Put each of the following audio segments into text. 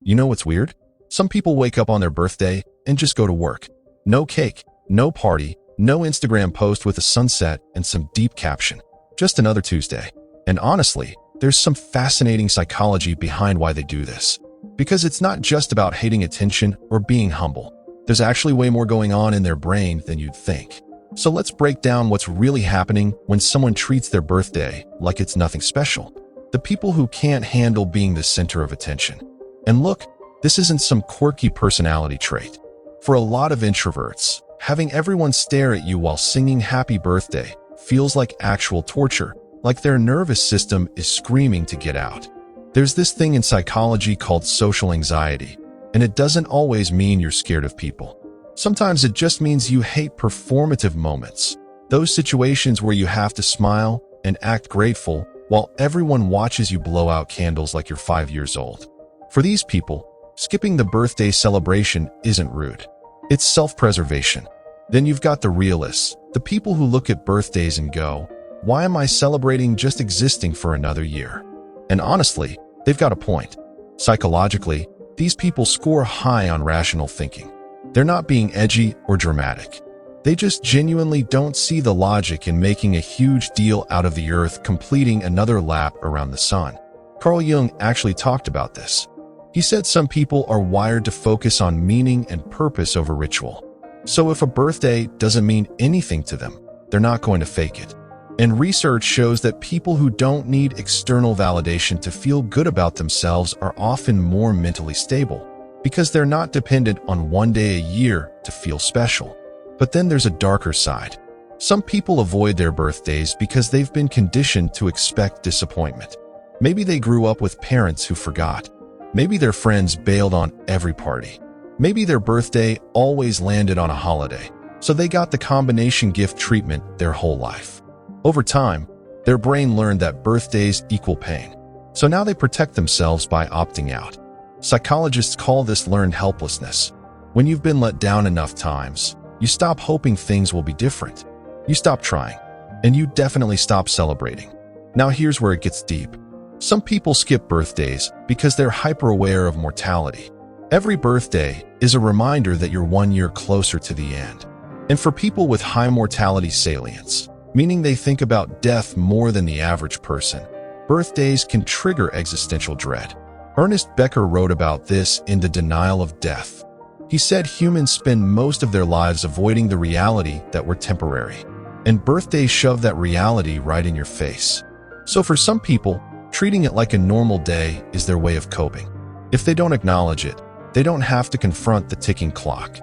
You know what's weird? Some people wake up on their birthday and just go to work. No cake, no party, no Instagram post with a sunset and some deep caption. Just another Tuesday. And honestly, there's some fascinating psychology behind why they do this. Because it's not just about hating attention or being humble. There's actually way more going on in their brain than you'd think. So let's break down what's really happening when someone treats their birthday like it's nothing special. The people who can't handle being the center of attention. And look, this isn't some quirky personality trait. For a lot of introverts, having everyone stare at you while singing happy birthday feels like actual torture, like their nervous system is screaming to get out. There's this thing in psychology called social anxiety, and it doesn't always mean you're scared of people. Sometimes it just means you hate performative moments, those situations where you have to smile and act grateful while everyone watches you blow out candles like you're 5 years old. For these people, skipping the birthday celebration isn't rude. It's self-preservation. Then you've got the realists, the people who look at birthdays and go, why am I celebrating just existing for another year? And honestly, they've got a point. Psychologically, these people score high on rational thinking. They're not being edgy or dramatic. They just genuinely don't see the logic in making a huge deal out of the Earth completing another lap around the sun. Carl Jung actually talked about this. He said some people are wired to focus on meaning and purpose over ritual. So if a birthday doesn't mean anything to them, they're not going to fake it. And research shows that people who don't need external validation to feel good about themselves are often more mentally stable, because they're not dependent on one day a year to feel special. But then there's a darker side. Some people avoid their birthdays because they've been conditioned to expect disappointment. Maybe they grew up with parents who forgot. Maybe their friends bailed on every party. Maybe their birthday always landed on a holiday, so they got the combination gift treatment their whole life. Over time, their brain learned that birthdays equal pain, so now they protect themselves by opting out. Psychologists call this learned helplessness. When you've been let down enough times, you stop hoping things will be different. You stop trying, and you definitely stop celebrating. Now here's where it gets deep. Some people skip birthdays because they're hyper-aware of mortality. Every birthday is a reminder that you're 1 year closer to the end. And for people with high mortality salience, meaning they think about death more than the average person, birthdays can trigger existential dread. Ernest Becker wrote about this in The Denial of Death. He said humans spend most of their lives avoiding the reality that we're temporary, and birthdays shove that reality right in your face. So for some people, treating it like a normal day is their way of coping. If they don't acknowledge it, they don't have to confront the ticking clock.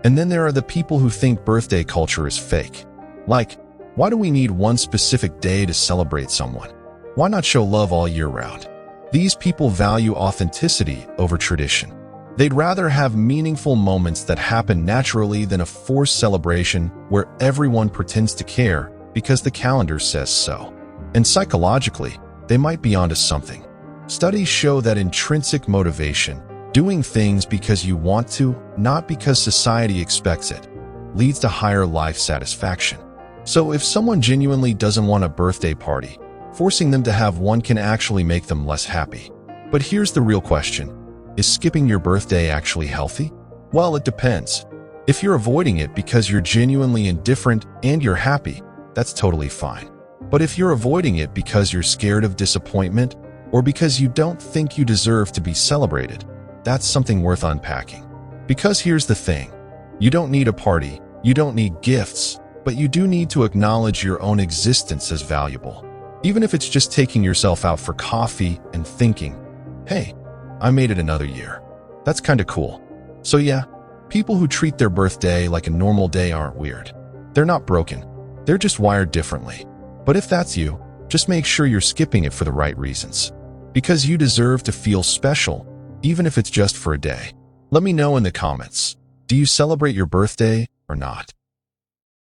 And then there are the people who think birthday culture is fake. Like, why do we need one specific day to celebrate someone? Why not show love all year round? These people value authenticity over tradition. They'd rather have meaningful moments that happen naturally than a forced celebration where everyone pretends to care because the calendar says so. And psychologically, they might be onto something. Studies show that intrinsic motivation, doing things because you want to, not because society expects it, leads to higher life satisfaction. So if someone genuinely doesn't want a birthday party, forcing them to have one can actually make them less happy. But here's the real question. Is skipping your birthday actually healthy? Well, it depends. If you're avoiding it because you're genuinely indifferent and you're happy, that's totally fine. But if you're avoiding it because you're scared of disappointment or because you don't think you deserve to be celebrated, that's something worth unpacking. Because here's the thing. You don't need a party, you don't need gifts, but you do need to acknowledge your own existence as valuable. Even if it's just taking yourself out for coffee and thinking, hey, I made it another year. That's kind of cool. So yeah, people who treat their birthday like a normal day aren't weird. They're not broken. They're just wired differently. But if that's you, just make sure you're skipping it for the right reasons. Because you deserve to feel special, even if it's just for a day. Let me know in the comments. Do you celebrate your birthday or not?